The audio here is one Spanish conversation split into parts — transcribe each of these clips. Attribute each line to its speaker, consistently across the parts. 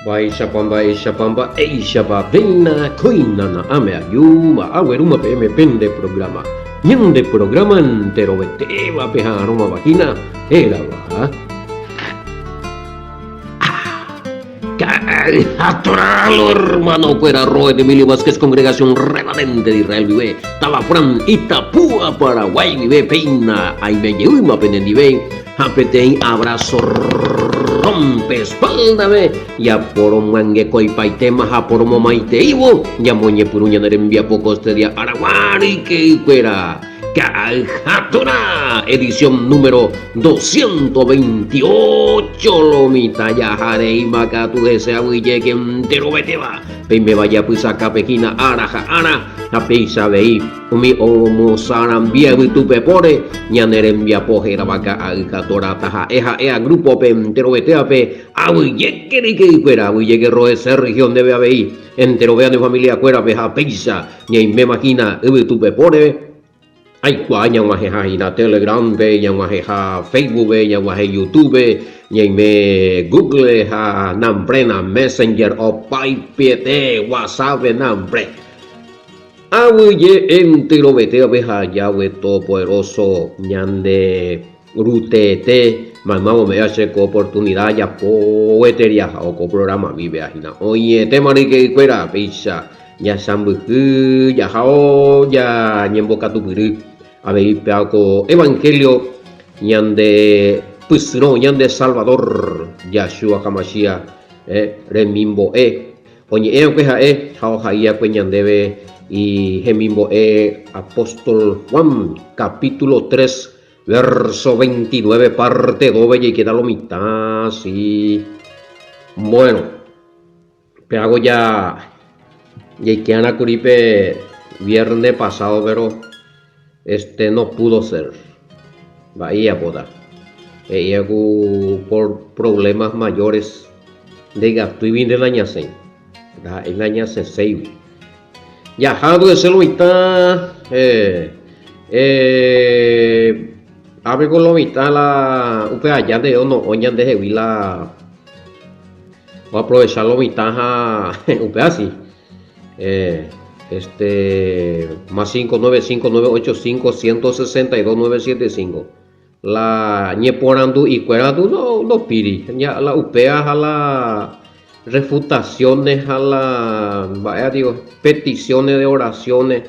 Speaker 1: Baisha pamba, eisha babena, koinana, ame ayuma, aweruma peme pende programa. Nyande programa entero beteva peja aroma vagina, era va. Atoralo, hermano, fuera Roe de Emilio Vázquez, Congregación Remanente de Israel Vive, Talafrán, Itapúa, Paraguay Vive, Peina, Aimeyuma, Penendive, Apetei, abrazo, rompe espalda, ve, ya por mangue coipaitema, ja por momaite ivo, ya moñe puruña nerembia pocos de día, Araguari, que fuera. Cajatura, edición número 228, lomita ya jarei macatu desea huille que entero beteba, me vaya pues acá pequina araja ara, a pisa veí, mi homo sarambia y tu pepore, ñanerembia pojera vaca alcatora taja, ea grupo pe entero betea pe, a huille que fuera, huille que roe ser región debe haber, entero vea de familia cuera peja pisa, ña me imagina, tu pepore. Ay, cuaña guajeja Telegram be, ya guajeja Facebook be, ya guaje YouTube, ya me Google ha nambre na Messenger o Piete WhatsApp nambre. Abuye entero bete abeja ya to poderoso ñande rutete, mamá me hace co oportunidad ya poetería o co programa vive agina. Oye, te marique fuera pizza. Ya sambu ya hao ya ñemboca tu piri. Habéis peaco evangelio ñande pusro ñande Salvador Yahshua Hamashia remimbo oñe queja hao haia ñandebe y gemimbo apóstol Juan capítulo 3 verso 29 parte 2 y queda lo mitad sí. Bueno, peago ya y que Ana Curipe viernes pasado pero no pudo ser. Bahía boda. Ella por problemas mayores de gasto y bien de la ñacen. En la ñacen se ya jado de celo está abre con lo mitad la upea ya de no oñan de la voy a aprovechar lo mitad upea así más 595985162 la ñeporandu y cuerandu no piri ya la upea a la refutaciones a la vaya digo peticiones de oraciones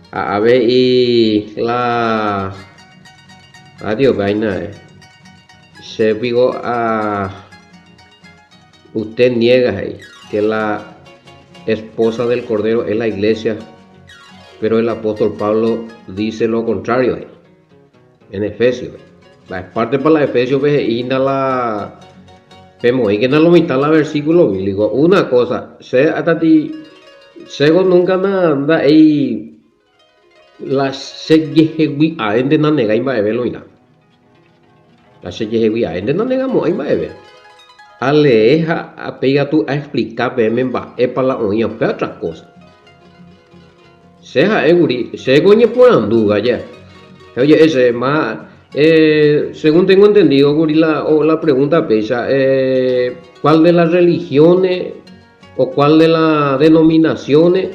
Speaker 1: a ver y la adiós vaina se digo a usted niega que la esposa del Cordero es la iglesia, pero el apóstol Pablo dice lo contrario en Efesios. La parte para la Efesios y la vemos y que no lo mitad la versículo bíblico. Una cosa, se hasta ti según nunca nada ahí la sejewi a ende na nega imba evelo ina. La sejewi a ende na nega mo imba eve. Aleja a pega tú a explicar memba para la oña para otra cosa. Seja eguri, segoñe por anduga ya. Oye, ese más según tengo entendido, guri la pregunta pesa, ¿cuál de las religiones o cuál de las denominaciones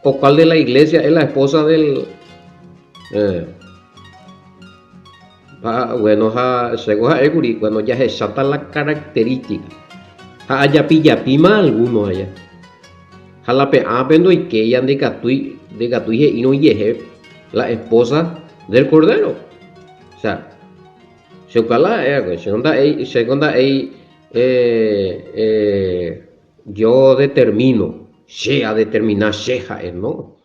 Speaker 1: o cuál de la iglesia es la esposa del bueno, según eguri, cuando ya se salta la característica, haya pillapima alguno allá. Jalape vendo y que ella de gatui y no yeje la esposa del Cordero. O sea, segunda yo determino, sea determinar sheja no.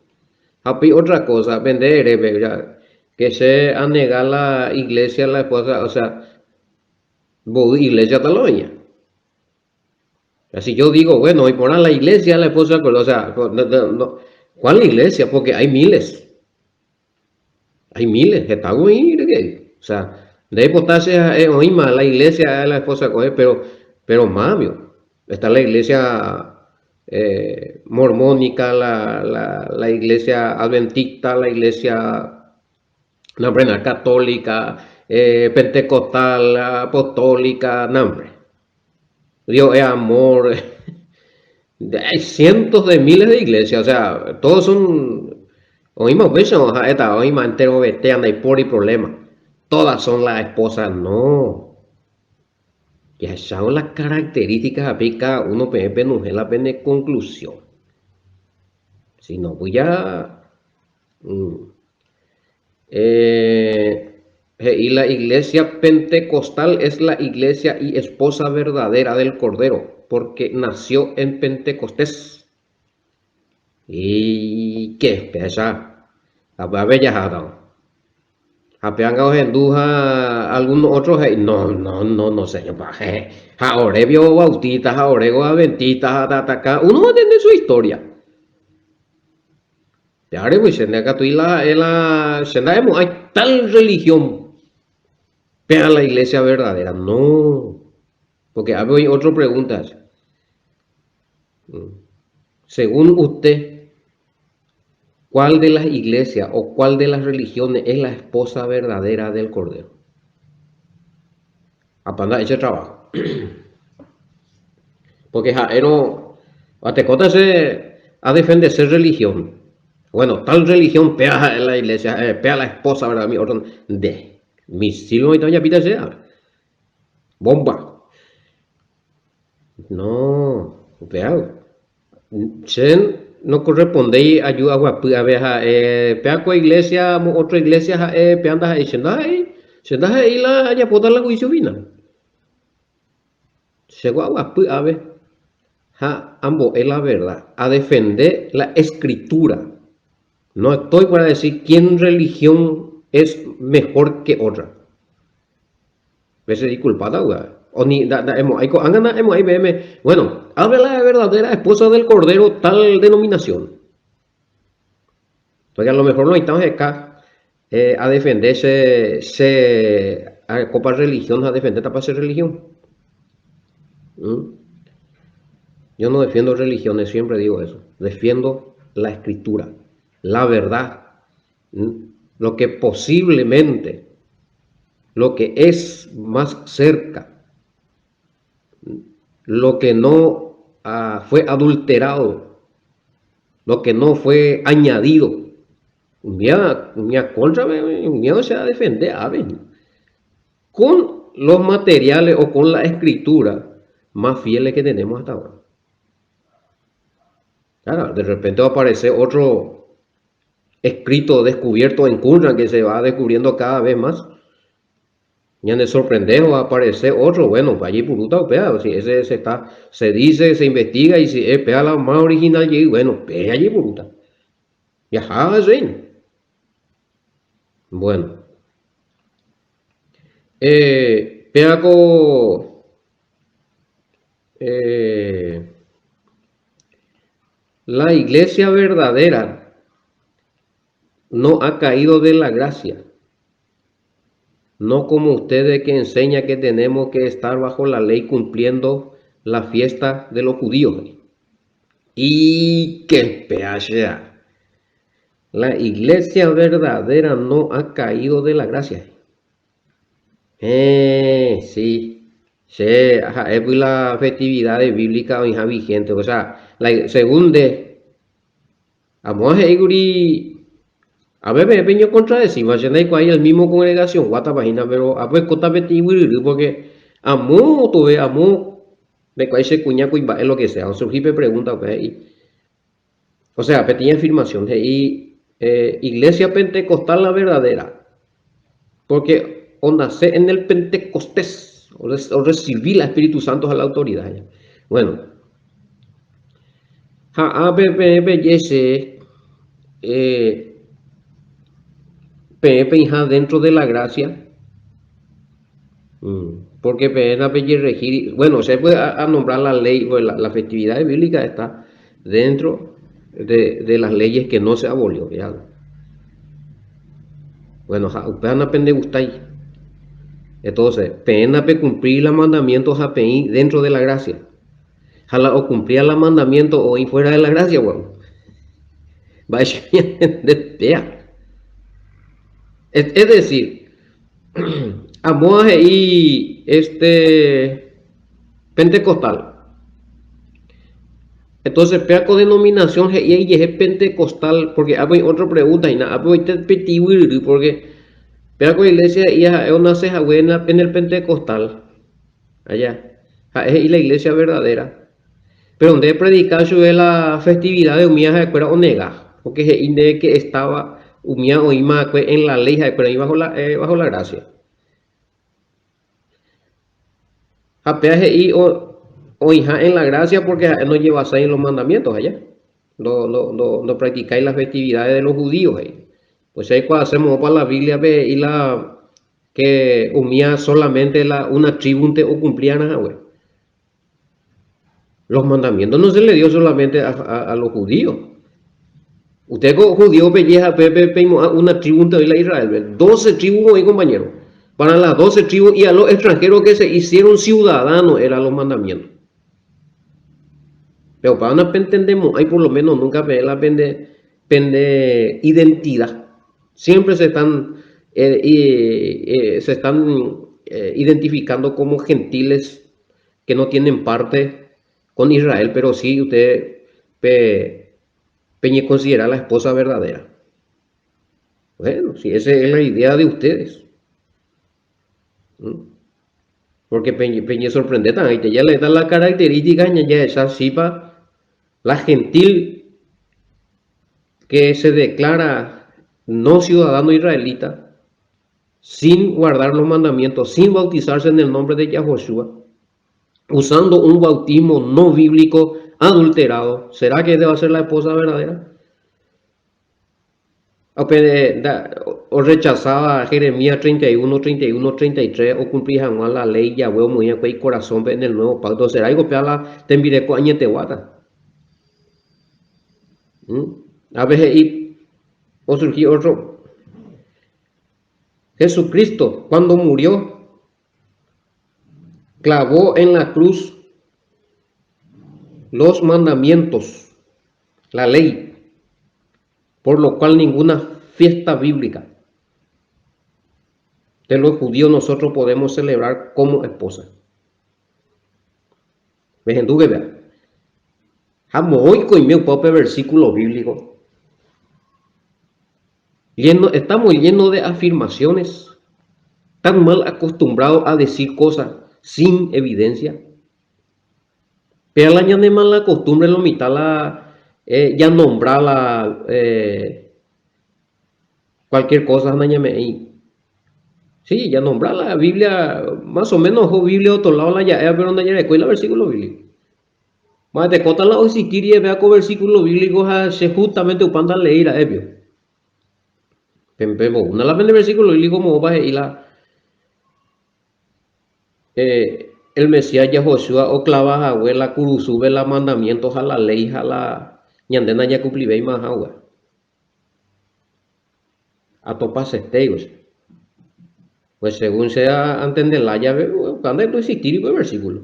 Speaker 1: Happy otra cosa, vender que se anega la iglesia la esposa, o sea, iglesia taloña. Así yo digo, bueno, y poner la iglesia la esposa, o sea, no, ¿cuál iglesia? Porque hay miles. Hay miles, que está bien, o sea, de botarse la iglesia la esposa coge, pero mamio, está la iglesia mormónica, la iglesia adventista, la iglesia la católica, pentecostal, apostólica, nombre. Dios es amor, Hay cientos de miles de iglesias, o sea, todos son, oímos, veces, oímos entero vetean y por y problema. Todas son las esposas, no. Ya son las características, a cada uno PNP no es la pene conclusión. Si no, pues ya. mm, y la iglesia pentecostal es la iglesia y esposa verdadera del Cordero, porque nació en Pentecostés. ¿Y qué? Pesa. A ver, ya. Apeangao henduja algunos otros, no, señor. Ahora vio bautistas, ahora adventistas, uno va a tener su historia. Ahora pues acá tú hay tal religión, pero la iglesia verdadera, no. Porque hay otras preguntas. Según usted, ¿cuál de las iglesias o cuál de las religiones es la esposa verdadera del Cordero? Apanda ese trabajo. Porque Jaero, Atecota se a defenderse religión. Bueno, tal religión pea en la iglesia, pea la esposa, ¿verdad? Mi orden de misil no ya pita sea. Bomba. No, pea. Chen no corresponde ayuda a ver, pea con iglesia, otra iglesia, peanda ahí, senda ahí la ya puta la juicio vina. Se guagua, a ver. Ambos es la verdad, a defender la escritura. No estoy para decir quién religión es mejor que otra. Ese es culpada, güey. O ni, bueno, habla la verdadera esposa del Cordero, tal denominación. Porque a lo mejor no estamos acá a defenderse, a copa religión, a defender para ser religión. ¿Mm? Yo no defiendo religiones, siempre digo eso. Defiendo la escritura, la verdad, lo que posiblemente, lo que es más cerca, lo que no fue adulterado, lo que no fue añadido. Mía se va a defender, con los materiales o con la escritura más fieles que tenemos hasta ahora. Claro, de repente va a aparecer otro escrito descubierto en Qumran que se va descubriendo cada vez más. Ya de sorprender va a aparecer otro, bueno, para allí puruta o pea, si ese se dice, se investiga y si es pea la más original, y bueno, pea allí puruta. Ya así. Bueno, pea con la iglesia verdadera no ha caído de la gracia. No como ustedes que enseña que tenemos que estar bajo la ley cumpliendo la fiesta de los judíos. Y que peacha. La iglesia verdadera no ha caído de la gracia. Sí. Sí, ajá, es la festividad bíblica hija vigente. O sea, según de Amos a ver, me peño contradecir, si no hay el mismo congregación, guata página, pero a ver, cota porque amo, tú ves, amo, me cuál se cuña cuiba, es lo que sea, o surgir pregunta, pues, o sea, pequeña afirmación, y iglesia pentecostal la verdadera, porque o nace en el Pentecostés, o recibí la Espíritu Santo a la autoridad. ¿Ya? Bueno, dentro de la gracia, porque pena regir, bueno, se puede a nombrar la ley, bueno, la festividad bíblica está dentro de las leyes que no se abolió. ¿Ya? Bueno, pena pende gustáis. Entonces, pena cumplir los mandamientos dentro de la gracia. Jala o cumplir los mandamientos o fuera de la gracia, bueno. Va a ser de es decir, Amos y pentecostal. Entonces, peaco denominación y es pentecostal, porque hay otra pregunta y nada, porque peaco iglesia y es una ceja buena en el pentecostal, allá, es la iglesia verdadera. Pero donde predicar sobre la festividad de Umía de Cuera Onega, porque es inde que estaba Umía o Ima en la ley de Cuera y bajo la gracia. Apeaje y o hija en la gracia porque no llevas ahí los mandamientos allá. No practicáis las festividades de los judíos ahí. Pues ahí cuando hacemos para la Biblia ve y la que unía solamente una tribu o cumplían los mandamientos no se le dio solamente a los judíos. Usted como judío pelleja una tribu de la Israel, 12 tribus ahí compañero. Para las 12 tribus y a los extranjeros que se hicieron ciudadanos eran los mandamientos. Pero para una entendemos, hay por lo menos nunca la pende identidad. Siempre se están identificando como gentiles que no tienen parte con Israel, pero sí usted peñe considera la esposa verdadera. Bueno, si esa es la idea de ustedes. Porque peñe sorprende tan, ya le da la característica, ya esa sipa la gentil que se declara no ciudadano israelita, sin guardar los mandamientos, sin bautizarse en el nombre de Yahoshua, usando un bautismo no bíblico adulterado, ¿será que debe ser la esposa verdadera? O rechazaba Jeremías 31, 31, 33, o cumplía la ley Yahweh muy en corazón en el nuevo pacto, ¿será que la tembire coañete guata? A veces o surgió otro. Jesucristo, cuando murió, clavó en la cruz los mandamientos, la ley, por lo cual ninguna fiesta bíblica de los judíos nosotros podemos celebrar como esposa. Vean tú que vean. Hoy con mi propio versículo bíblico. Estamos llenos de afirmaciones, tan mal acostumbrados a decir cosas sin evidencia. Pero la de mala costumbre lo mitad ya nombrar cualquier cosa sí, ya nombrar la Biblia, más o menos Biblia otro lado la ya pero no ya el versículo bíblico. Más te contan la existir y vea con versículo bíblico se justamente upanda leer a ebio. Una la vende versículo bíblico como va y el Mesías Yahoshua o clavas agua la curuzube la mandamientos a la ley a la ñandena ya cumplibe más agua a topas esteios pues según sea entender la llave cuando no existir y versículo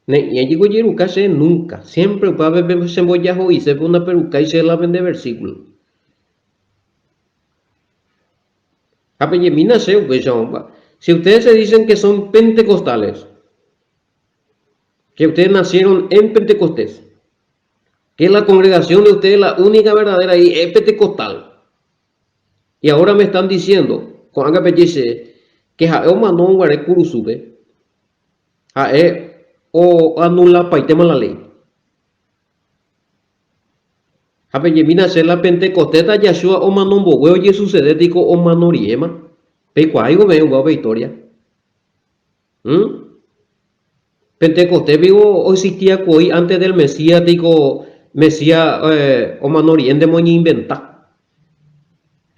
Speaker 1: y allí yeruca se nunca siempre va a ver se voy a y se una peruca y se la vende versículo apellemina se si ustedes se dicen que son pentecostales, que ustedes nacieron en Pentecostés, que la congregación de ustedes la única verdadera y es pentecostal, y ahora me están diciendo, con Anga dice, que Jaeo Manón Guare Kurusube, o anula paitema la ley. Apellemina se la pentecosteta Yashua o Manón Bogueo y sucedético o Manoriema. Pecuaigo me hubo victoria. Pentecostés vivo o existía hoy antes del Mesías, digo, Mesías o Manorien de Moñi inventa.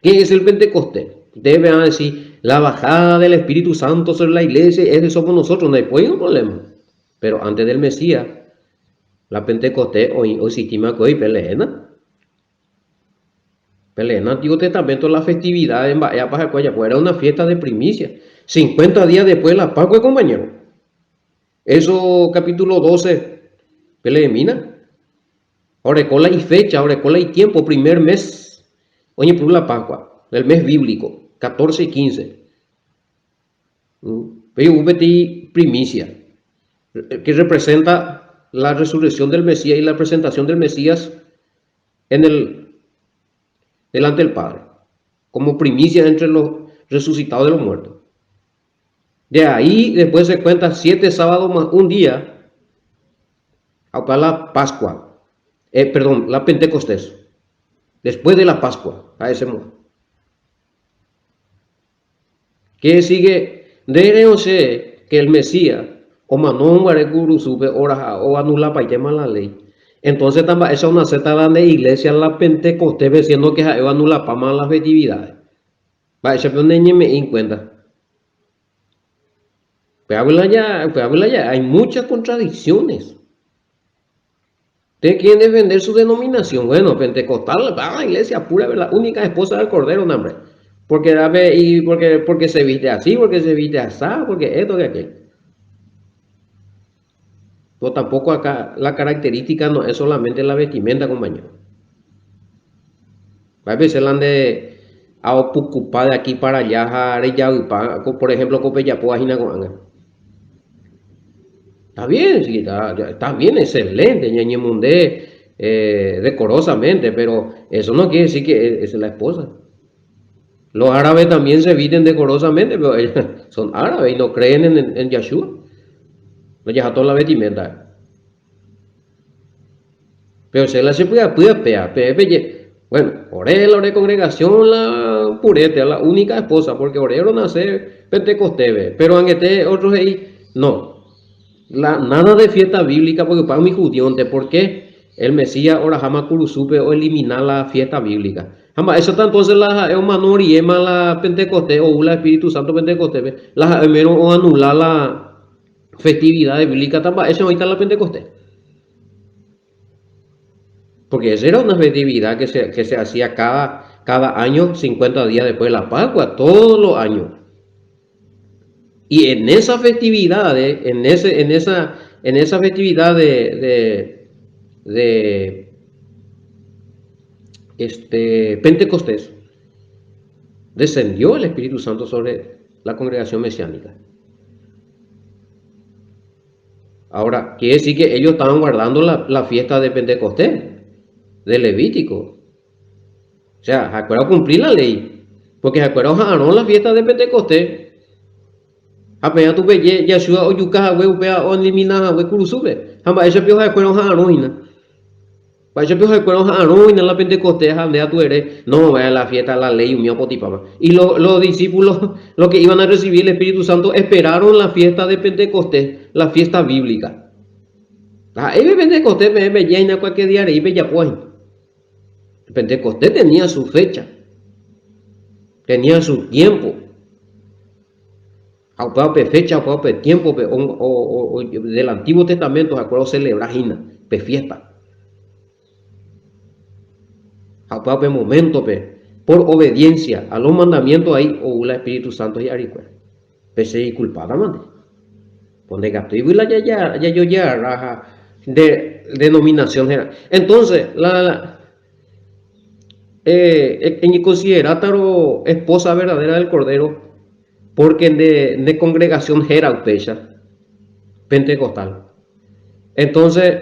Speaker 1: ¿Qué es el Pentecostés? Debe decir, la bajada del Espíritu Santo sobre la iglesia, ese somos nosotros, no hay problema. Pero antes del Mesías, la Pentecostés hoy existía hoy Pelena. En el Antiguo Testamento la festividad en Bahía Pajacuaya pues era una fiesta de primicia. 50 días después de la Pascua, compañero. Eso capítulo 12, Pelemina. Orecola y fecha, orecola y tiempo, primer mes. Oye, por la Pascua, el mes bíblico, 14 y 15. Pero primicia, que representa la resurrección del Mesías y la presentación del Mesías delante del Padre, como primicia entre los resucitados de los muertos. De ahí después se cuenta 7 sábados más un día, hasta la Pascua, la Pentecostés, después de la Pascua, a ese modo. Que sigue, de que el Mesías, o manón guarecuru sube, o anula para llamar la ley. Entonces también esa es una seta de iglesia la Pentecostés, diciendo que anula para más las festividades. Va, ese pero no me en cuenta. Pues habla ya, hay muchas contradicciones. Ustedes quieren defender su denominación. Bueno, pentecostal, la iglesia pura, la única esposa del Cordero, no, hombre. Porque se viste así, porque se viste así, porque esto, que aquello. Pero tampoco acá la característica no es solamente la vestimenta, compañero. A veces la de a ocupar de aquí para allá, por ejemplo, Copeyapoa, está bien, sí, está bien, excelente, ñañemundé, decorosamente, pero eso no quiere decir que es la esposa. Los árabes también se visten decorosamente, pero ellos son árabes y no creen en Yahshua. No ya toda la vestimenta. Pero se la se puede pegar, bueno, oré congregación la purete, la única esposa, porque orero nace Pentecostés, pero en este otros ahí, no. Nada de fiesta bíblica, porque para mi judío, ¿por qué el Mesías ahora jamás curusupe o eliminar la fiesta bíblica? Jamás, eso entonces la manor y ema la Pentecostés o la Espíritu Santo Pentecostés, la menos o anular la festividad bíblica, también eso ahorita la Pentecostés. Porque esa era una festividad que se hacía cada año, 50 días después de la Pascua, todos los años. Y en esa festividad, en esa festividad de Pentecostés, descendió el Espíritu Santo sobre la congregación mesiánica. Ahora, quiere decir que ellos estaban guardando la fiesta de Pentecostés, de Levítico. O sea, se acuerdan cumplir la ley, porque se acuerdan Aarón la fiesta de Pentecostés. Apenas tu ve Yeshua o yuka we upea o elimina we kurusube. Hamba ese pio se acuerdan Aarón. Para ese pio se acuerdan Aarón la Pentecostés aldea tú eres. No, vaya a la fiesta la ley un mío potipama. Y los discípulos, los que iban a recibir el Espíritu Santo, esperaron la fiesta de Pentecostés, la fiesta bíblica. Ahí Pentecostés me llena cualquier día y ya pues. Pentecostés tenía su fecha, tenía su tiempo, fecha, tiempo, o del Antiguo Testamento, se acuerdo celebrar fiesta. Momento, por obediencia a los mandamientos ahí, o el Espíritu Santo y Aricue. Pese y culpada, mande. Donde gato y ya raja de denominación general. Entonces, en considerar esposa verdadera del Cordero, porque de congregación jeraupecha, pentecostal. Entonces,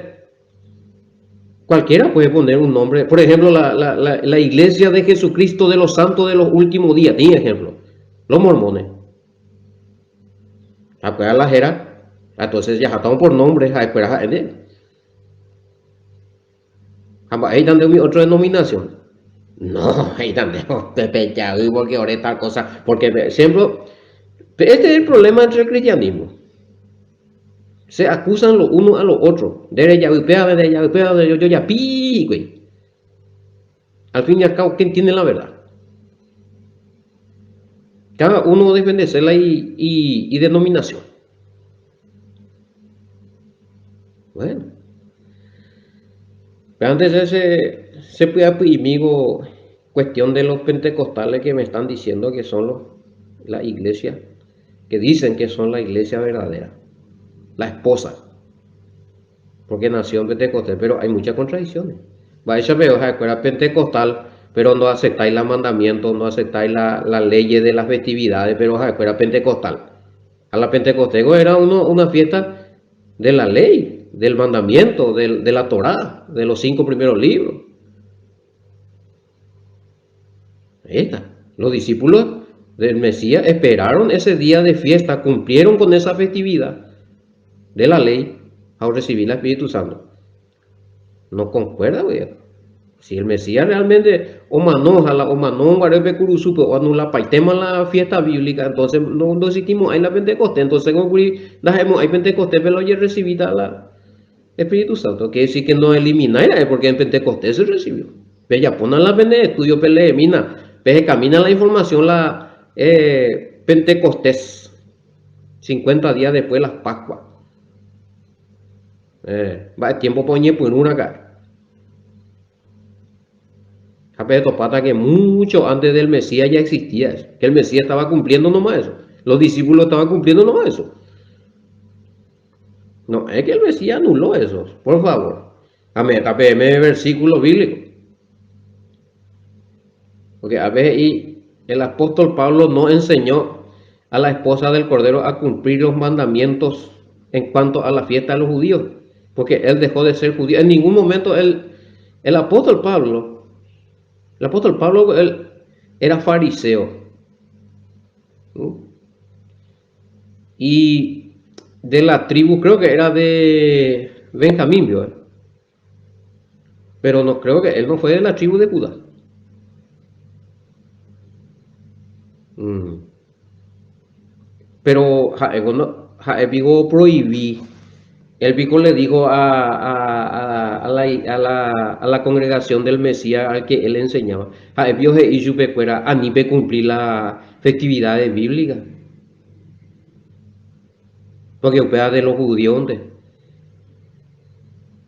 Speaker 1: cualquiera puede poner un nombre. Por ejemplo, la iglesia de Jesucristo de los santos de los últimos días, tiene ejemplo. Los mormones. Acuerda la jera, entonces ya estamos por nombre, a esperar en él. Ahí dan de otra denominación. No, ahí dan de Pepe ya, porque ahora tal cosa, porque siempre, este es el problema entre el cristianismo. Se acusan los unos a los otros. Yo ya pi, güey. Al fin y al cabo, ¿quién tiene la verdad? Cada uno defiende ser y denominación. Bueno. Pero antes se puede amigo cuestión de los pentecostales que me están diciendo que son la iglesia, que dicen que son la iglesia verdadera, la esposa, porque nació en Pentecostés, pero hay muchas contradicciones. Vais a ver, escuela pentecostal, pero no aceptáis los mandamientos, no aceptáis la ley de las festividades, pero escuela pentecostal. A la Pentecostés era una fiesta de la ley, del mandamiento, de la Torá, de los 5 primeros libros. Ahí está. Los discípulos del Mesías esperaron ese día de fiesta, cumplieron con esa festividad de la ley al recibir el Espíritu Santo. No concuerda, güey. Si el Mesías realmente o manón guarepe curusupe o anula paitema la fiesta bíblica, entonces no existimos ahí la Pentecostés. Entonces con dejemos ahí Pentecostés, pero ya recibida la Espíritu Santo. Quiere decir que no eliminar, porque en Pentecostés se recibió. Pero ya ponen la pende estudio, pele mina, pele camina la información la Pentecostés, 50 días después de las Pascuas. Va el tiempo poñe por una acá. Pata que mucho antes del Mesías ya existía eso, que el Mesías estaba cumpliendo nomás eso, los discípulos estaban cumpliendo nomás eso. No, es que el Mesías anuló eso, por favor. APM versículo bíblico. Porque a veces y el apóstol Pablo no enseñó a la esposa del Cordero a cumplir los mandamientos en cuanto a la fiesta de los judíos, porque él dejó de ser judío. En ningún momento el apóstol Pablo él era fariseo. ¿No? Y de la tribu, creo que era de Benjamín, ¿no? Pero no creo que él no fue de la tribu de Judá. Pero él digo prohibí. El Vico le dijo a la congregación del Mesías al que él enseñaba, y su pecuera a ni cumplir la festividad bíblica. Porque opera de los judíos.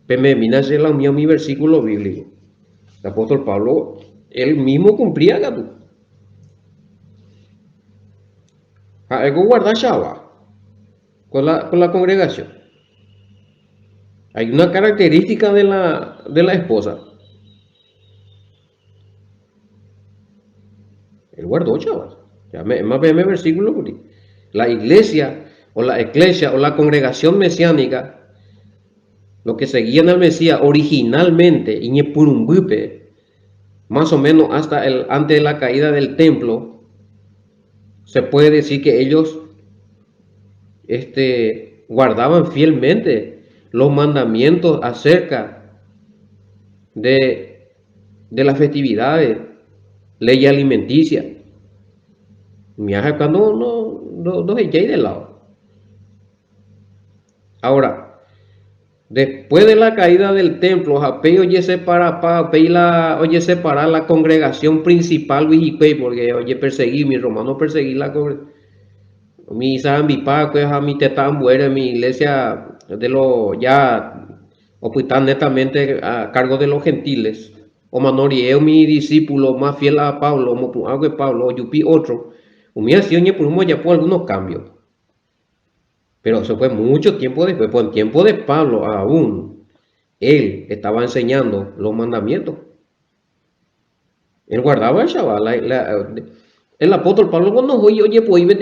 Speaker 1: Pero me mina se la unió mi versículo bíblico. El apóstol Pablo, él mismo cumplía gato. Algo guarda Shabbat con la congregación. Hay una característica de la esposa. El guardó Shabbat. Más bien versículo. La iglesia o la eclesia o la congregación mesiánica, lo que seguían al Mesías originalmente, más o menos hasta antes de la caída del templo, se puede decir que ellos guardaban fielmente los mandamientos acerca de las festividades, ley alimenticia. Mi hija cuando no eché de lado. Ahora, después de la caída del templo, oye separar la congregación principal, porque oye perseguir, mi romano perseguir la congregación. Mi Zambipa, que a mi tetán buena, mi iglesia de lo ya ocultan netamente a cargo de los gentiles. O manorieo mi discípulo más fiel a Pablo, como que Pablo, o yupi otro. Humilla sido por ya por algunos cambios. Pero eso fue mucho tiempo después, por el tiempo de Pablo aún, él estaba enseñando los mandamientos. Él guardaba el Shabbat. El apóstol Pablo cuando oye, pues iba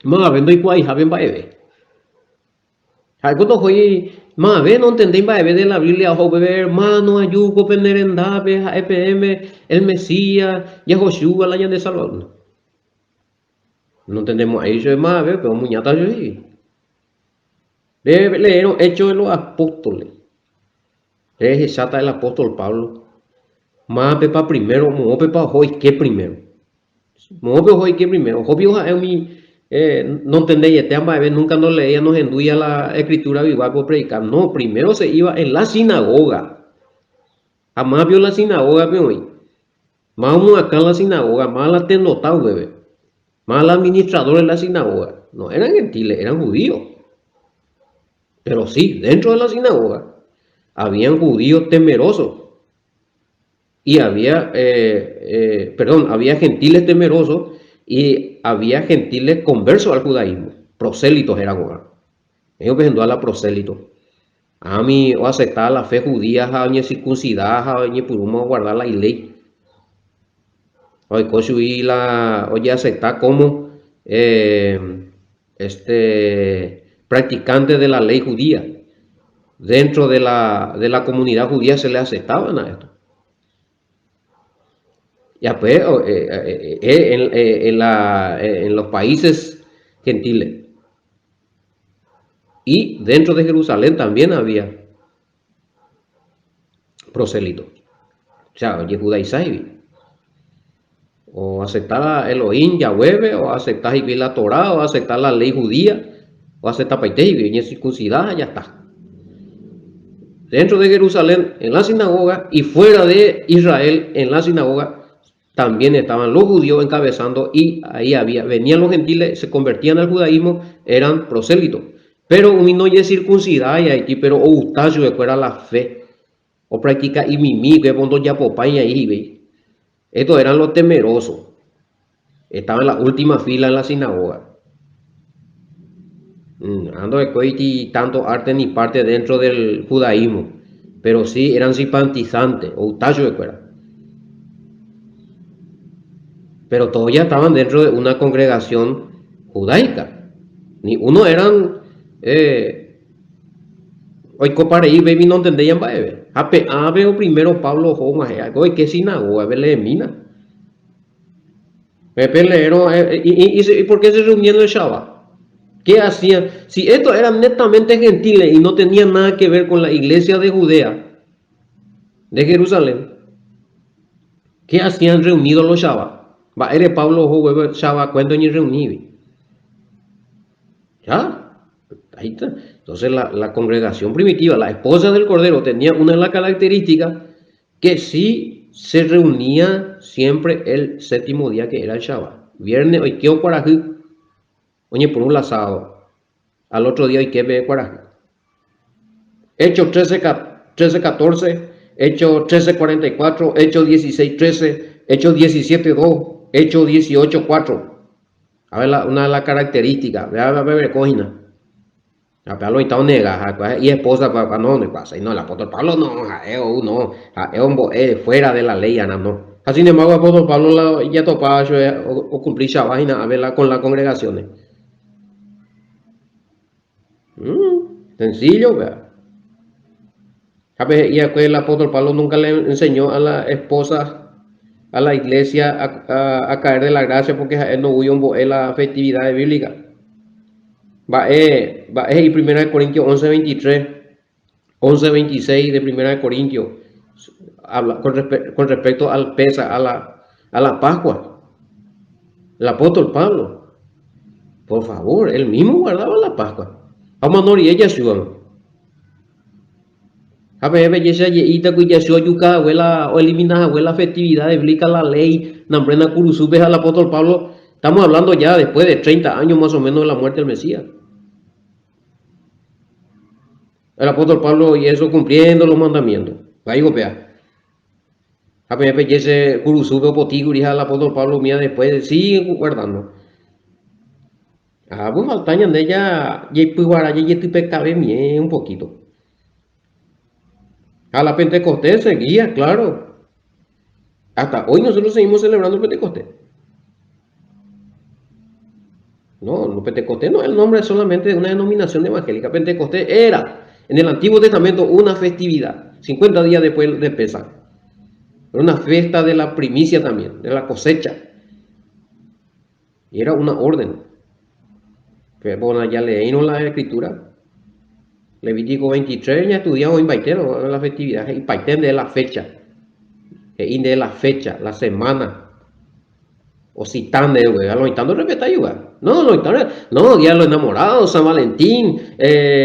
Speaker 1: más vendo y cuál saben baebe. Cuando hoy más ve no entendéis baebe de la Biblia o beber hermano ayuco penerendabe EPM el Mesías Yehoshua la de Salvador. No entendemos ahí eso es más ve pero muñata yo sí. Leer Hechos de los Apóstoles. Es exacta el apóstol Pablo. Más pepa primero, mo pepa hoy que primero. Mo pepa hoy que primero. Obvio es mi no entendéis, nunca nos leía, nos enduía la escritura viva por predicar. No, primero se iba en la sinagoga. Jamás vio la sinagoga, pero hoy. Más acá en la sinagoga, más la tenotao, bebé. Más el administrador de la sinagoga. No eran gentiles, eran judíos. Pero sí, dentro de la sinagoga, habían judíos temerosos. Y había gentiles temerosos y había gentiles conversos al judaísmo, prosélitos eran ahora. Ellos presentó a la prosélito. A mí o aceptar la fe judía, a mí circuncidar, a mí por uno guardar la ley. Hoy construir oye aceptar como practicante de la ley judía. dentro de la comunidad judía se le aceptaban a esto. Ya pues, en los países gentiles y dentro de Jerusalén también había prosélitos. O sea, Yehuda y Saibi. O aceptar a Elohim, Yahweh, o aceptar la Torah, o aceptar la ley judía, o aceptar Paitei, y circuncidada, ya está. Dentro de Jerusalén, en la sinagoga, y fuera de Israel, en la sinagoga, también estaban los judíos encabezando, y ahí venían los gentiles, se convertían al judaísmo, eran prosélitos. Pero un no es circuncidada y Haití, pero o ustacho de fuera la fe, o práctica y mimi, que pondo ya popaña ahí, ¿ve? Estos eran los temerosos. Estaban en la última fila en la sinagoga. Ando de coiti tanto arte ni parte dentro del judaísmo, pero sí eran simpatizantes o tacho de fuera. Pero todos ya estaban dentro de una congregación judaica. Ni uno eran hoy coparei baby no entendían baebe. Ape o primero Pablo Homa, hoy que sinagoga, vele mina. Pepe leero, ¿y por qué se reunían el Shabbat? ¿Qué hacían? Si estos eran netamente gentiles y no tenían nada que ver con la iglesia de Judea, de Jerusalén, ¿qué hacían reunidos los Shabbat? Va, eres Pablo Joven Shabbat, cuando ni reunidos. ¿Ya? Ahí está. Entonces la congregación primitiva, la esposa del Cordero, tenía una de las características que sí se reunía siempre el séptimo día, que era el Shabbat. Viernes, hoy qué para oye, por un lazado. Al otro día hay que ver para Hechos 13:14, Hechos 13:44, Hechos 16:13, Hechos 17:2, Hechos 18:4. A ver, una de las características, a ver, cojina. A Pablo está nega, y esposa para no me pasa. Y no, el apóstol Pablo no, es fuera de la ley, no. Sin embargo, el apóstol Pablo ya topaba o cumplir Shabbat a verla con las congregaciones. Sencillo, vea. Y el apóstol Pablo nunca le enseñó a la esposa, a la iglesia, a caer de la gracia, porque él no hubo en la festividad bíblica. Va y 1 Corintios 11:23, 11:26 de 1 Corintios, habla con respecto al Pesa, a la Pascua. El apóstol Pablo, por favor, él mismo guardaba la Pascua. Vamos a no y ella suban. A ver, belleza y que ya yuca abuela o elimina abuela festividad explica la ley nambrena curusubes al apóstol Pablo. Estamos hablando ya después de 30 años más o menos de la muerte del Mesías. El apóstol Pablo y eso cumpliendo los mandamientos. Ahí golpea. A ver, belleza curusube o potiguri al apóstol Pablo mía después sigue guardando. Pues faltañan de ella y puguara y pecabe mie un poquito. A la Pentecostés seguía, claro. Hasta hoy nosotros seguimos celebrando el Pentecostés. No, el Pentecostés no es el nombre solamente de una denominación evangélica. Pentecostés era en el Antiguo Testamento una festividad, 50 días después de Pesaj. Era una fiesta de la primicia también, de la cosecha. Y era una orden. Pero bueno, ya leímos la escritura. Levítico 23 ya estudiamos en Baitero, en la festividad, y Baitén de la fecha, de la fecha, la semana, o citán de lo intando respetar igual. No, día de los enamorados, San Valentín,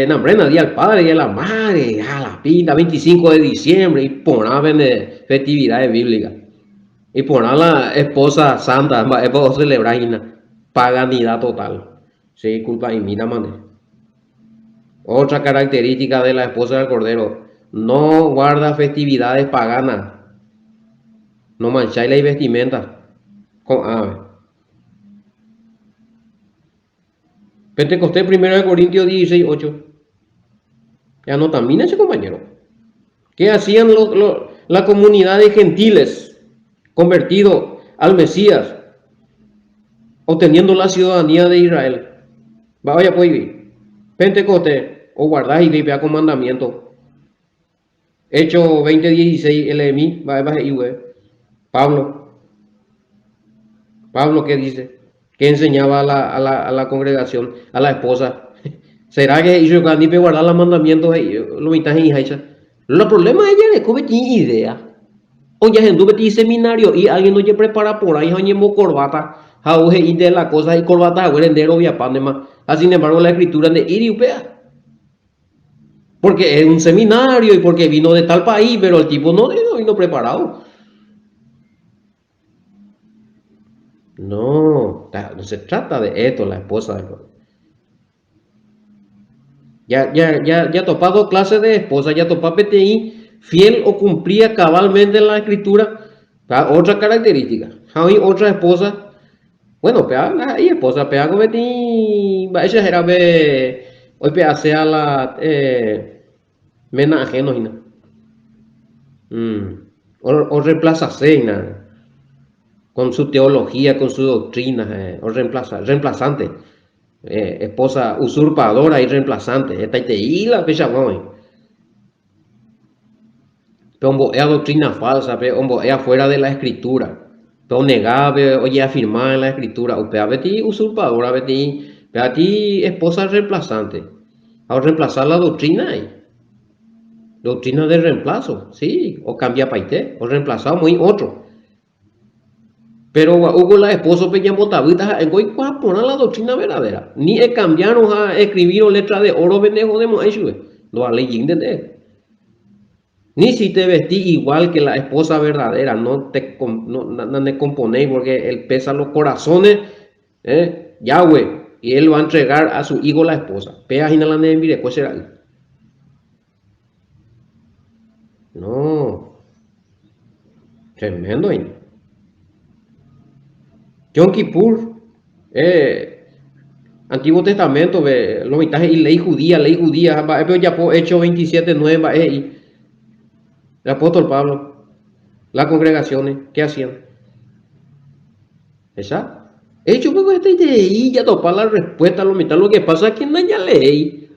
Speaker 1: Nambrena, día del padre, día de la madre, la pinta, 25 de diciembre, y ponaban festividades bíblicas. Y poner la esposa santa, es celebrar una paganidad total. Sí, culpa y mira manera. Otra característica de la esposa del Cordero, no guarda festividades paganas. No mancháis la vestimenta con ave. Pentecostés 1 Corintios 16:8. Ya no también ese compañero. ¿Qué hacían la comunidad de gentiles convertidos al Mesías, obteniendo la ciudadanía de Israel? Vaya pues, Pentecostés, o guardáis y vea con mandamiento. Hecho 20:16, LMI, va a Pablo, Pablo, ¿qué dice? ¿Qué enseñaba a la congregación, a la esposa? ¿Será que hizo que ni guardar los mandamientos lo mitad en hija? El problema es que no tiene idea. O ya gente que seminario y alguien no se prepara por ahí, no corbata, jauge y de la cosa y corbata, a ver, obvia pandema. Sin embargo, la escritura de ir y upea. Porque es un seminario y porque vino de tal país, pero el tipo no vino preparado. No, no se trata de esto, la esposa del ya topado clase de esposa, ya topado PTI, fiel o cumplía cabalmente la escritura. Otra característica. Hay otra esposa. Bueno, pega ahí esposa, pega con PTI. Ella era hoy pega sea la mena ajeno. O reemplazase con su teología, con su doctrina, o reemplazante. Esposa usurpadora y reemplazante. Esta y la fecha pero es doctrina falsa, pero es afuera de la escritura. Pero negable, oye, afirmar en la escritura. O pea beti usurpadora, beti esposa reemplazante. A reemplazar la doctrina ahí. Doctrina de reemplazo, sí. O cambia paité, o reemplazado muy otro. Pero hubo la esposa peña botabita en hoy poner la doctrina verdadera. Ni cambiaron a escribir letra de oro benejo de Moisés. No a ley de ni si te vestí igual que la esposa verdadera, no te componéis porque él pesa los corazones, Yahweh, y él va a entregar a su hijo la esposa. Pea la mire, pues será. No, tremendo. Yom Kippur, Antiguo Testamento, lo mitad y ley judía, ya por Hecho 27:9, el apóstol Pablo, las congregaciones, ¿qué hacían? ¿Esa? Hecho poco esta idea ya topar la respuesta a lo mitad. Lo que pasa es que no haya ley.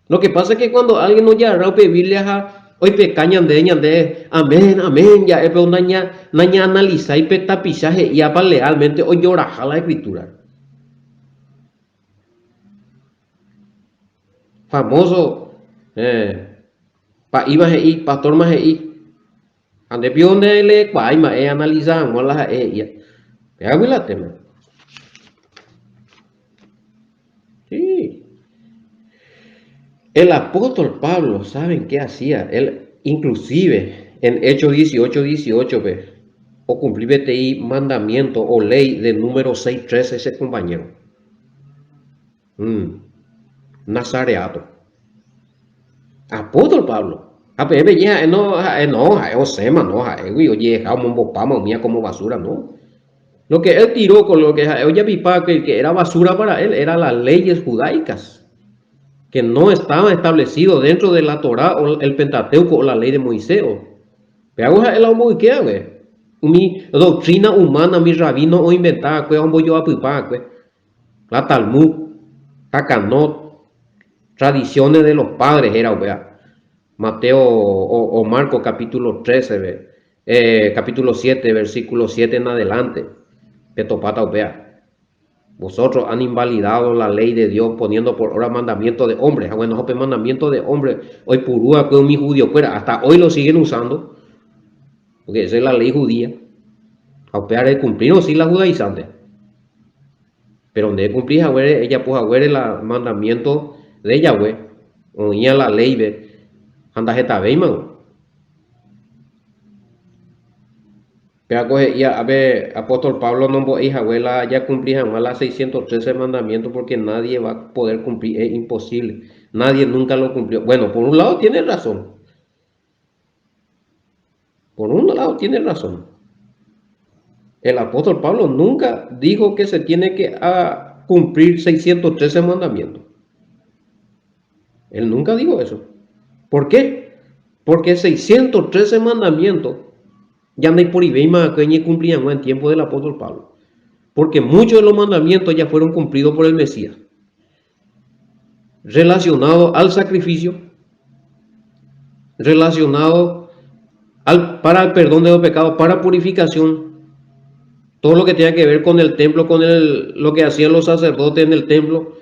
Speaker 1: Lo que pasa es que cuando alguien no ya raupe Biblia, hoy pecañan de amén, amén, ya es una naña analiza y petapizaje y apa legalmente hoy llora la escritura. Famoso, pastor Majeí. Ande pione le cuaima analizamos las ella. Pero la tema. Sí. El apóstol Pablo, ¿saben qué hacía? Él, inclusive, en Hechos 18:18, o cumplir BTI mandamiento o ley de número 6:13, ese compañero. Nazareato. Apóstol Pablo. A ver, ya, no, o sema, no, oye, mía como basura, no. Lo que él tiró con lo que oye, pipa, que era basura para él, eran las leyes judaicas, que no estaba establecido dentro de la Torá o el Pentateuco o la ley de Moisés. Pero el hombre que güey, mi doctrina humana, mi rabino o inventada, que hombre yo a pipa, la Talmud, Takanot, tradiciones de los padres era, vea. Mateo o Marcos capítulo 13, capítulo 7, versículo 7 en adelante. Petopata, vea. Vosotros han invalidado la ley de Dios poniendo por obra mandamiento de hombres. Bueno, mandamiento de hombres. Hoy purúa con mi judío fuera. Hasta hoy lo siguen usando. Porque esa es la ley judía. A de cumplir o sí la judaizante. Pero donde cumplir ella pues a el mandamiento de Yahweh. O la ley de anda jeta veima. Pero a ver, apóstol Pablo no hija abuela ya cumplí jamás las 613 mandamientos porque nadie va a poder cumplir, es imposible. Nadie nunca lo cumplió. Bueno, por un lado tiene razón. Por un lado tiene razón. El apóstol Pablo nunca dijo que se tiene que cumplir 613 mandamientos. Él nunca dijo eso. ¿Por qué? Porque 613 mandamientos ya no hay por Ibeima que ni cumplían en tiempo del apóstol Pablo. Porque muchos de los mandamientos ya fueron cumplidos por el Mesías. Relacionados al sacrificio, relacionado para el perdón de los pecados, para purificación. Todo lo que tenga que ver con el templo, con lo que hacían los sacerdotes en el templo,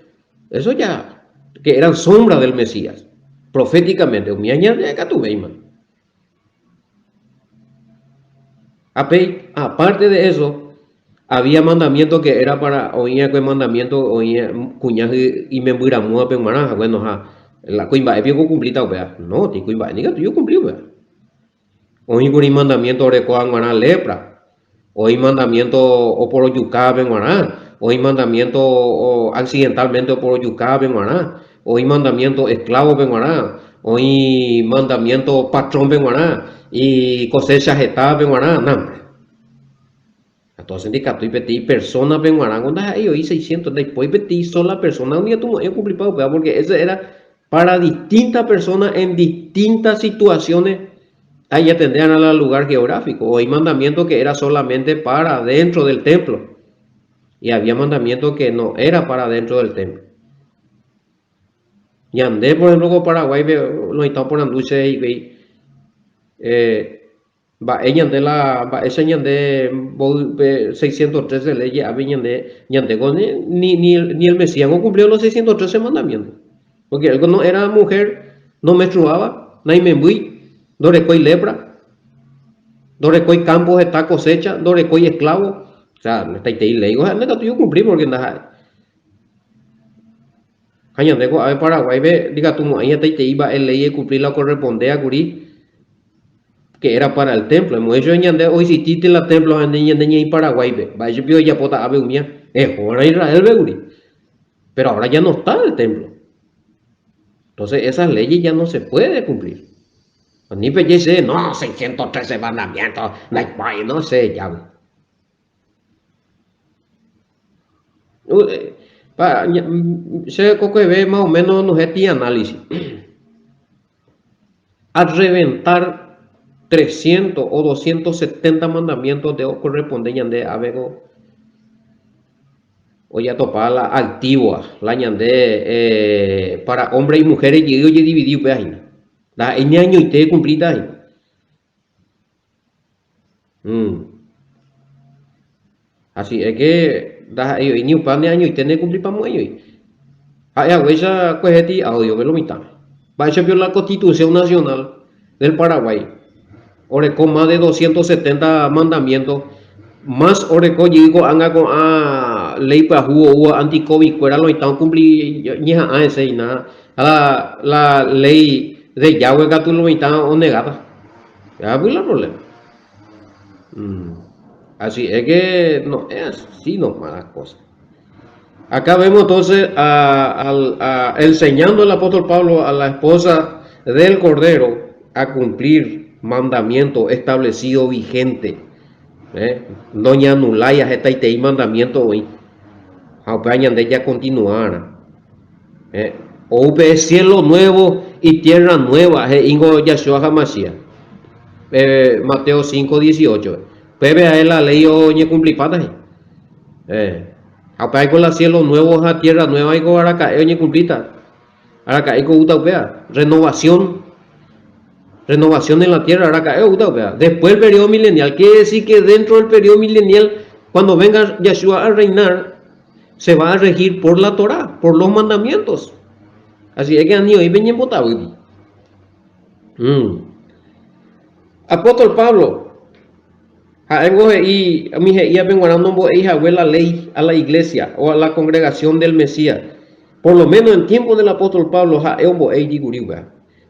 Speaker 1: eso ya, que eran sombras del Mesías, proféticamente. Aparte de eso, había mandamiento que era para oír que mandamiento oír cuñaje y me muira pemaraja bueno la cuimba épico cumplita vea no ti cuimba ni que yo cumplí vea oír con mandamiento ore coan mara lepra oír mandamiento o por yuca pemaraja oír mandamiento o accidentalmente o por yuca pemaraja oír mandamiento esclavo pemaraja oír mandamiento patrón pemaraja y cosecha jeta pemaraja nada. Entonces, y peti persona penguarango ahí hoy 600 después peti sola persona un día tu cumplir porque ese era para distintas personas en distintas situaciones. Ahí atendían al lugar geográfico. O hay mandamiento que era solamente para dentro del templo. Y había mandamiento que no era para dentro del templo. Y andé, por ejemplo, Paraguay, lo estaba por Anduce y va ella de va esa ñande 613 leyes a ñande ni el Mesías no cumplió los 613 mandamientos porque él no era mujer no menstruaba no me muy no recoy lepra no recoy campos está cosecha no recoy esclavo o sea no está ahí ley o sea no yo cumplí porque nada ñande a ver Paraguay ve diga tú ahí está ahí va el ley cumplir la corresponde a curí que era para el templo. Hemos hecho ñande hoy si tite la templo en Paraguay ve. Va yo ya pota ave umia. Ahora Israel ve. Pero ahora ya no está el templo. Entonces esas leyes ya no se puede cumplir. Ni pellece, no, 613 mandamientos, no sé, ya. Se coque ve más o menos no es análisis. A reventar 300 o 270 mandamientos de corresponden de avego o ya topar la activa la ñande para hombres y mujeres y yo dividido pues ahí la año y te cumplida ahí así es que da ellos ni un pan de año y tener cumplir para ellos a huella coheti audio ve lo mitad va a ser la Constitución Nacional del Paraguay Oreco más de 270 mandamientos, más Oreco digo anga con ley para jugo anti-COVID, fuera lo están cumplir ni a ese y nada. La ley de Yahweh que tú lo están negada. Ya fue el problema. Así es que no es así nomás las cosas. Acá vemos entonces enseñando el apóstol Pablo a la esposa del Cordero a cumplir mandamiento establecido vigente. Doña Nulaya está y mandamiento hoy. Apañan de ella continuar. O cielo nuevo y tierra nueva. Ingo Yahshua Hamashiach. Mateo 5:18. Pepe a él la ley oye cumplipata. Apay con la cielo nuevo a tierra nueva y con araca oye cumplita. Araca y con utapea. Renovación en la tierra, después del periodo milenial, quiere decir que dentro del periodo milenial, cuando venga Yahshua a reinar, se va a regir por la Torah, por los mandamientos. Así es que han ido y ven votado. Apóstol Pablo, a mi hija la ley a la iglesia o a la congregación del Mesías. Por lo menos en tiempo del apóstol Pablo,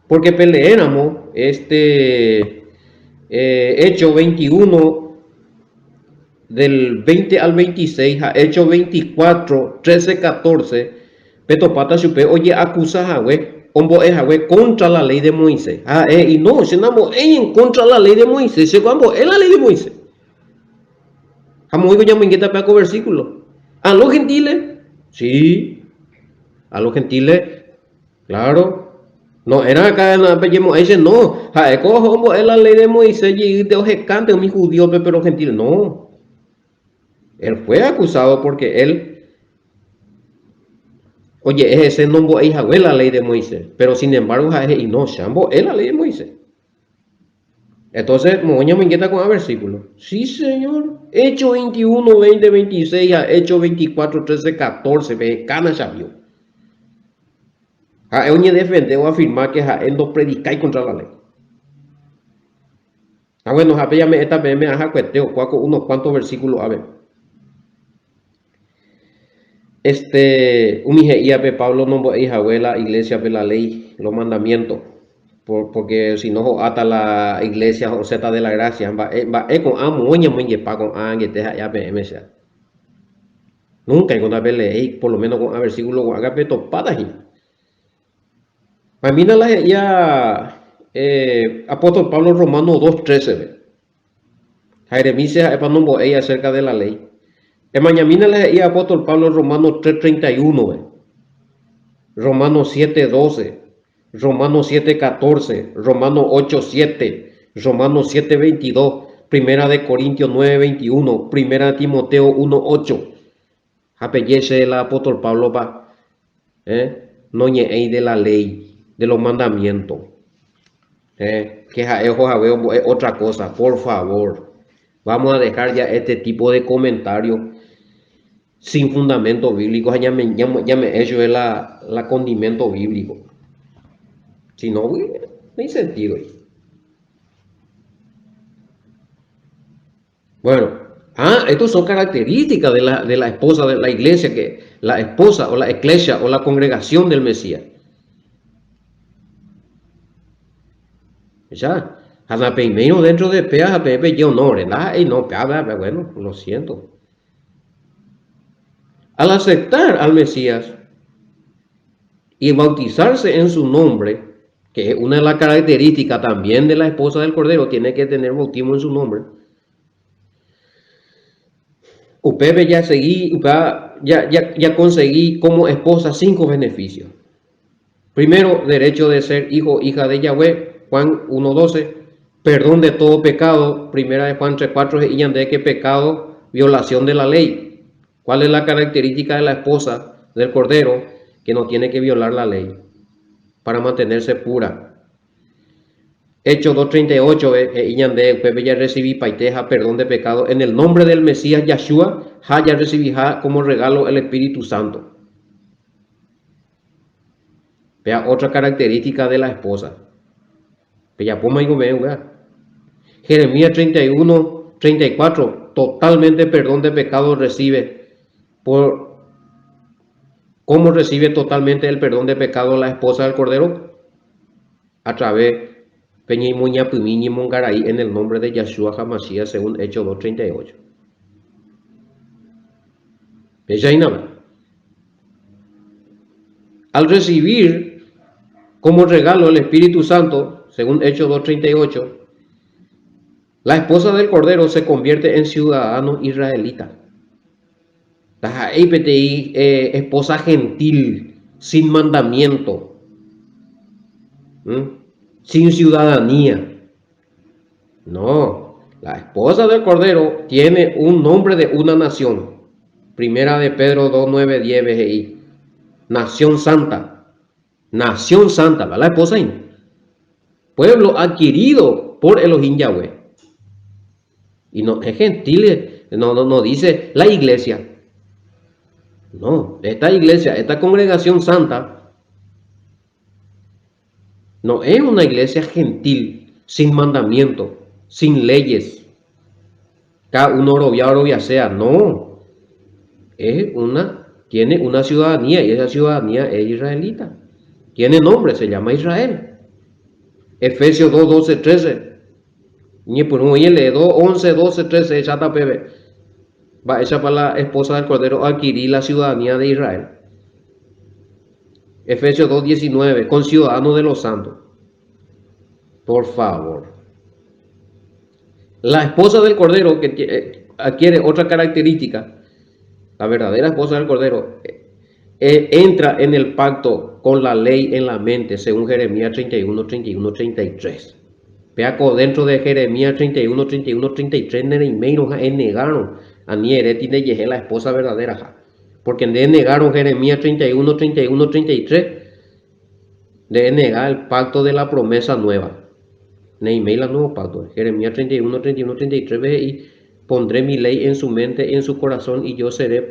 Speaker 1: porque peleáramos Hecho 21 del 20 al 26 a Hecho 24 13 14 petopata chupe oye acusa contra la ley de Moisés y no senamos en contra la ley de Moisés se cuando es la ley de Moisés ya me inquieta para versículo a los gentiles sí a los gentiles claro. No, era acá en la dice no, es la ley de Moisés y de ojecante, mi judío, pero gentil. No. Él fue acusado porque él, oye, ese no es la ley de Moisés, pero sin embargo, y no, Shambo es la ley de Moisés. Entonces, Moña me inquieta con el versículo. Sí, señor. Hecho 21, 20, 26 a Hecho 24, 13, 14. Ve, cana sabio. A Eoñe defender o afirmar que a él no predicáis contra la ley. Ah, bueno, ya me esta me haja cueteo, cuaco unos cuantos versículos, a ver. Umije pe Pablo no hija abuela iglesia pe la ley, los mandamientos. Porque si no ata la iglesia o zeta de la gracia, va con amo, oña muy pa con que te ya pe MSA. Nunca hay una ley, por lo menos con el versículo con agape topada. A mí la ya apóstol Pablo Romano 2:13. Jeremías epanombo ella acerca de la ley. En mañana le apóstol Pablo Romanos 3:31, Romanos 7:12, Romanos 7:14, Romanos 8:7, Romanos 7:22, Primera de Corintios 9:21, Primera de Timoteo 1:8. Apellece el apóstol Pablo pa, no ñe de la ley, de los mandamientos. Que es otra cosa, por favor. Vamos a dejar ya este tipo de comentarios sin fundamento bíblico. Ya me he hecho la condimento bíblico. Si no, no hay sentido. Bueno, estos son características de la esposa de la iglesia, que la esposa o la iglesia o la congregación del Mesías. Ya, hasta primero dentro de PEA, Pepe, yo no, ¿verdad? Y no, bueno, lo siento. Al aceptar al Mesías y bautizarse en su nombre, que es una de las características también de la esposa del Cordero, tiene que tener bautismo en su nombre. Upepe ya conseguí como esposa 5 beneficios. Primero, derecho de ser hijo o hija de Yahweh, Juan 1:12. Perdón de todo pecado, primera de Juan 3:4, y de que pecado, violación de la ley. ¿Cuál es la característica de la esposa del Cordero? Que no tiene que violar la ley para mantenerse pura. Hechos 2:38, de Pepe ya recibí paiteja, perdón de pecado. En el nombre del Mesías Yahshua, ya recibí como regalo el Espíritu Santo. Vea otra característica de la esposa. Jeremías 31:34, totalmente perdón de pecado recibe. ¿Cómo recibe totalmente el perdón de pecado la esposa del Cordero? A través Peña y Muña Pimiñi Mongaray en el nombre de Yahshua HaMashiach, según Hechos 2:38. Al recibir como regalo el Espíritu Santo, según Hechos 2:38, la esposa del Cordero se convierte en ciudadano israelita. La IPTI, esposa gentil, sin mandamiento, sin ciudadanía. No, la esposa del Cordero tiene un nombre de una nación. Primera de Pedro 2:9, 10 BGI. Nación santa. Nación santa, la esposa. Pueblo adquirido por Elohim Yahweh. Y no es gentil, no dice la iglesia. No, esta iglesia, esta congregación santa, no es una iglesia gentil, sin mandamiento, sin leyes. Cada uno robia sea, no. Tiene una ciudadanía y esa ciudadanía es israelita. Tiene nombre, se llama Israel. Efesios 2:12, 13. Ni por un 2:11, 12, 13, chata pebe. Va hecha para la esposa del Cordero adquirir la ciudadanía de Israel. Efesios 2:19, con ciudadanos de los santos. Por favor. La esposa del Cordero que adquiere otra característica, la verdadera esposa del Cordero, entra en el pacto con la ley en la mente, según Jeremías 31, 31, 33. Peaco dentro de Jeremías 31, 31, 33, negaron a Niereti de Yehe, la esposa verdadera. Porque negaron Jeremías 31, 31, 33, de negar el pacto de la promesa nueva. Neimei la nuevo pacto. Jeremías 31, 31, 33 veces y pondré mi ley en su mente, en su corazón y yo seré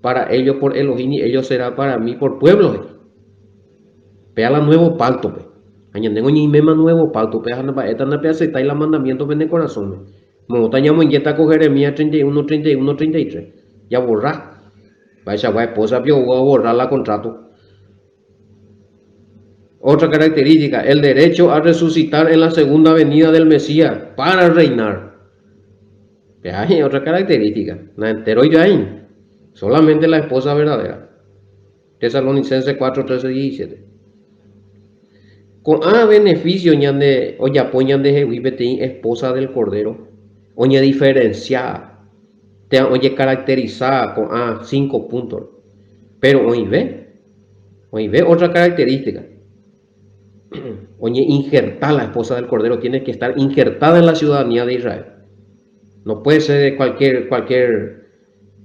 Speaker 1: para ellos por Elohim y ellos serán para mí por pueblo. Pea la nuevo pacto. Añandengo ni mema nuevo pacto. Pea na pea aceptar la mandamiento en el corazón. Montañamos en yeta con Jeremías 31, 31, 33. Ya borrar. Vaya esposa vio a borrar la contrato. Otra característica, el derecho a resucitar en la segunda venida del Mesías para reinar. Hay otra característica. La entero y ahí. Solamente la esposa verdadera. Tesalonicenses 4, 13, 17. Con a beneficio ñande o ya poñan de Jehuí esposa del Cordero. Oña diferenciada. Te oye caracterizada con a 5 puntos. Pero hoy ve otra característica. Oye, injertar la esposa del Cordero tiene que estar injertada en la ciudadanía de Israel. No puede ser de cualquier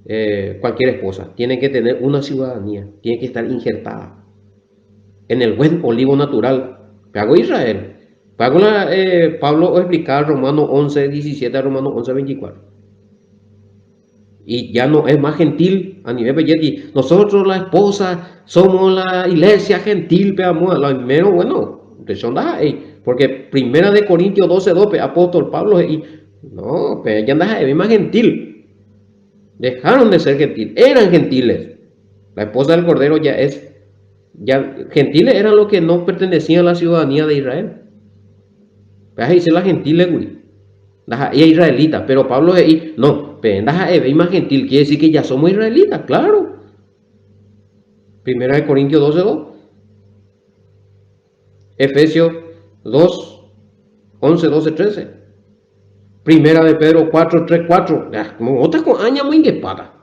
Speaker 1: esposa. Tiene que tener una ciudadanía. Tiene que estar injertada en el buen olivo natural. Pago Israel. Pablo explicaba Romanos 11, 17 a Romanos 11, 24. Y ya no es más gentil a nivel Belletti. Nosotros la esposa somos la iglesia gentil. Primero, bueno, porque primera de Corintios 12, 2, apóstol Pablo y no, pero ya andas es más gentil. Dejaron de ser gentil, eran gentiles. La esposa del Cordero ya gentiles eran los que no pertenecían a la ciudadanía de Israel. Pero dice la gentiles, güey. Ella es israelita, pero Pablo no, pero es más gentil, quiere decir que ya somos israelitas, claro. Primera de Corintios 12, 2. Efesios 2, 11, 12, 13. Primera de Pedro 4, 3, 4. Otra con aña muy inguepada.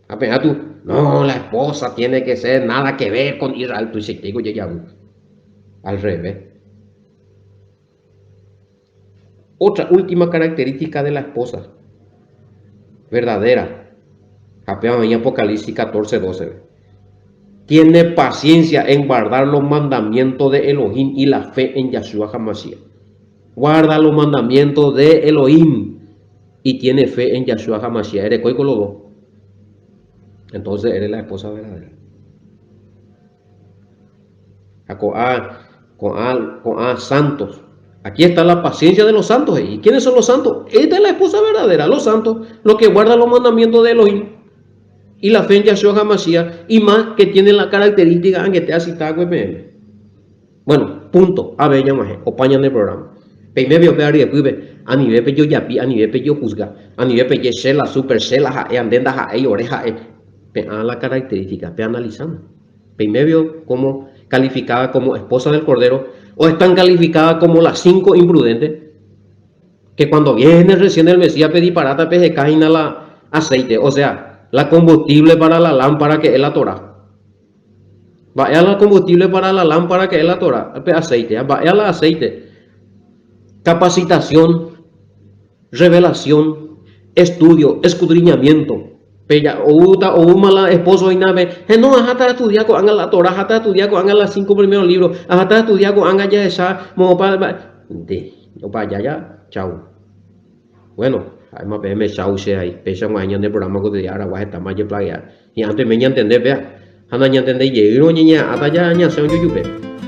Speaker 1: Apenas tú, no, la esposa tiene que ser nada que ver con Israel. Tú dices, digo, ya. Al revés. Otra última característica de la esposa verdadera. Apenas en Apocalipsis 14, 12. Tiene paciencia en guardar los mandamientos de Elohim y la fe en Yahshua HaMashiach. Guarda los mandamientos de Elohim y tiene fe en Yahshua HaMashiach. Eres con los dos. Entonces eres la esposa verdadera. Con santos. Aquí está la paciencia de los santos. ¿Y quiénes son los santos? Esta es la esposa verdadera. Los santos, los que guardan los mandamientos de Elohim y la fe en Yahshua HaMashiach, y más que tienen la característica que te hace citar. Bueno, punto. A ver, ya más. Opañan el programa. Peime veo a nivel pe yo yapi, a nivel pe yo juzga, a nivel pe shela, super shela, andenda, oreja, la característica, analizando. Peime veo como calificada como esposa del Cordero, o están calificadas como las 5 imprudentes, que cuando viene recién el Mesías pedí parata, se caen a la aceite, o sea, la combustible para la lámpara que es la Torah. Vaya la combustible para la lámpara que es la Torah, aceite, vaya la aceite. Capacitación, revelación, estudio, escudriñamiento. Pella, o mala esposo y nave. No, hasta estudiar con anga la Torah, hasta estudiar con anga las 5 primeros libros, hasta estudiar con anga ya esa, no para ya, chao. Bueno, además me chao se ahí, pesa mañana de programa que te ahora está más de playa. Y antes me entender, vea, anda ya entender, llego niña, hasta ya se oye yupe.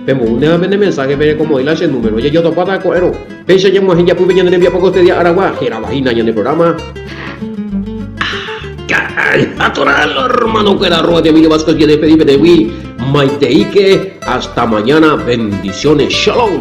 Speaker 1: Pero una vez de mensaje, ve como el ese número, ya yo topo para coero. Pesa ya mujer ya pude venir de poco este día Aragua, era vagina en el programa. Atoralo, hermano, que la roba de Emilio Vázquez y de pedir de Wii. Maiteike, hasta mañana, bendiciones, shalom.